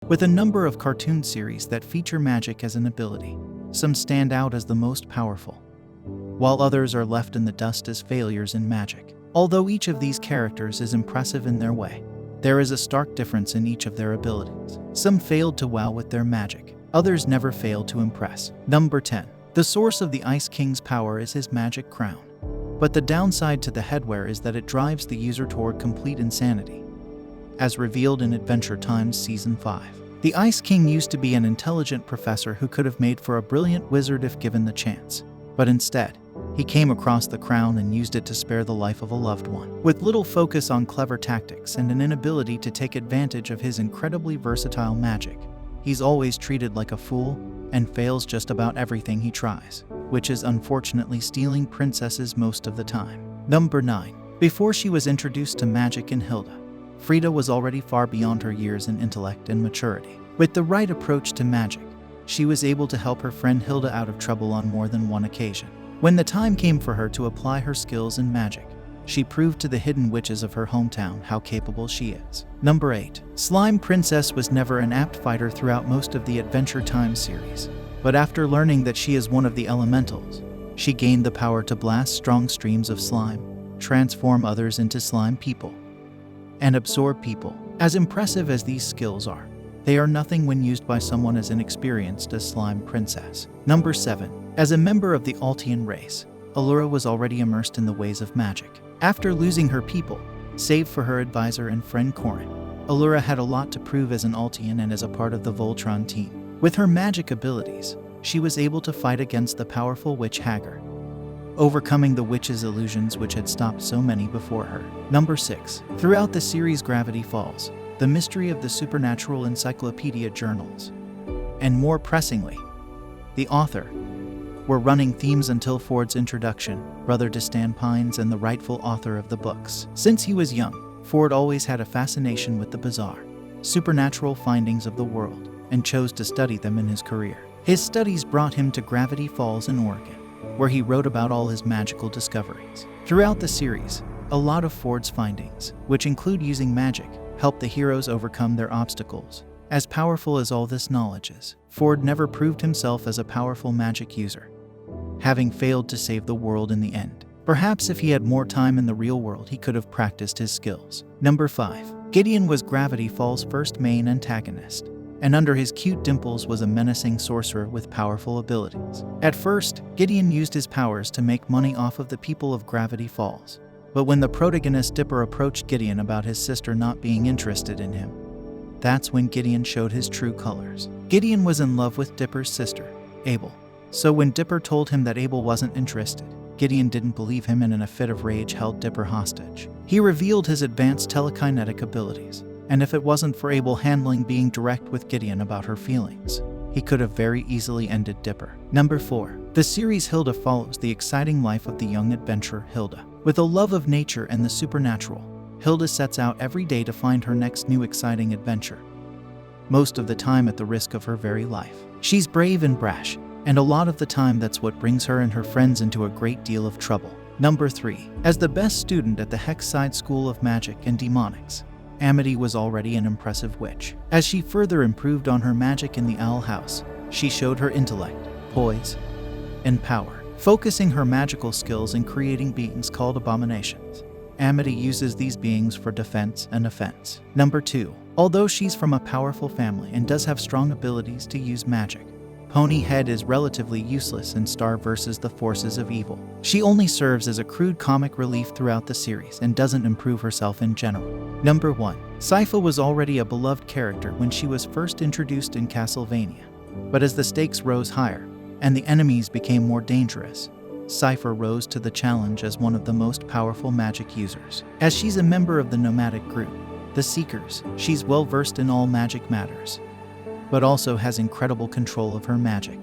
With a number of cartoon series that feature magic as an ability, some stand out as the most powerful, while others are left in the dust as failures in magic. Although each of these characters is impressive in their way, there is a stark difference in each of their abilities. Some failed to wow with their magic, others never failed to impress. Number 10. The source of the Ice King's power is his magic crown, but the downside to the headwear is that it drives the user toward complete insanity, as revealed in Adventure Time Season 5. The Ice King used to be an intelligent professor who could have made for a brilliant wizard if given the chance, but instead, he came across the crown and used it to spare the life of a loved one. With little focus on clever tactics and an inability to take advantage of his incredibly versatile magic, he's always treated like a fool and fails just about everything he tries, which is unfortunately stealing princesses most of the time. Number 9. Before she was introduced to magic in Hilda, Frida was already far beyond her years in intellect and maturity. With the right approach to magic, she was able to help her friend Hilda out of trouble on more than one occasion. When the time came for her to apply her skills in magic, she proved to the hidden witches of her hometown how capable she is. Number 8. Slime Princess was never an apt fighter throughout most of the Adventure Time series, but after learning that she is one of the elementals, she gained the power to blast strong streams of slime, transform others into slime people, and absorb people. As impressive as these skills are, they are nothing when used by someone as inexperienced as Slime Princess. Number 7. As a member of the Altian race, Allura was already immersed in the ways of magic. After losing her people, save for her advisor and friend Corin, Allura had a lot to prove as an Altian and as a part of the VOLTRON team. With her magic abilities, she was able to fight against the powerful witch Hagar, overcoming the witch's illusions which had stopped so many before her. Number 6. Throughout the series Gravity Falls, the mystery of the supernatural encyclopedia journals, and more pressingly, the author, were running themes until Ford's introduction, brother to Stan Pines and the rightful author of the books. Since he was young, Ford always had a fascination with the bizarre, supernatural findings of the world, and chose to study them in his career. His studies brought him to Gravity Falls in Oregon, where he wrote about all his magical discoveries. Throughout the series, a lot of Ford's findings, which include using magic, help the heroes overcome their obstacles. As powerful as all this knowledge is, Ford never proved himself as a powerful magic user, having failed to save the world in the end. Perhaps if he had more time in the real world, he could have practiced his skills. Number 5. Gideon was Gravity Falls' first main antagonist, and under his cute dimples was a menacing sorcerer with powerful abilities. At first, Gideon used his powers to make money off of the people of Gravity Falls. But when the protagonist Dipper approached Gideon about his sister not being interested in him, that's when Gideon showed his true colors. Gideon was in love with Dipper's sister, Abel. So when Dipper told him that Abel wasn't interested, Gideon didn't believe him and in a fit of rage held Dipper hostage. He revealed his advanced telekinetic abilities, and if it wasn't for Abel handling being direct with Gideon about her feelings, he could have very easily ended Dipper. Number 4. The series Hilda follows the exciting life of the young adventurer Hilda. With a love of nature and the supernatural, Hilda sets out every day to find her next new exciting adventure, most of the time at the risk of her very life. She's brave and brash, and a lot of the time that's what brings her and her friends into a great deal of trouble. Number 3. As the best student at the Hexside School of Magic and Demonics, Amity was already an impressive witch. As she further improved on her magic in the Owl House, she showed her intellect, poise, and power, focusing her magical skills in creating beings called abominations. Amity uses these beings for defense and offense. Number 2. Although she's from a powerful family and does have strong abilities to use magic, Ponyhead is relatively useless in Star vs. the Forces of Evil. She only serves as a crude comic relief throughout the series and doesn't improve herself in general. Number 1. Sypha was already a beloved character when she was first introduced in Castlevania, but as the stakes rose higher and the enemies became more dangerous, Sypha rose to the challenge as one of the most powerful magic users. As she's a member of the nomadic group, the Seekers, she's well versed in all magic matters, but also has incredible control of her magic.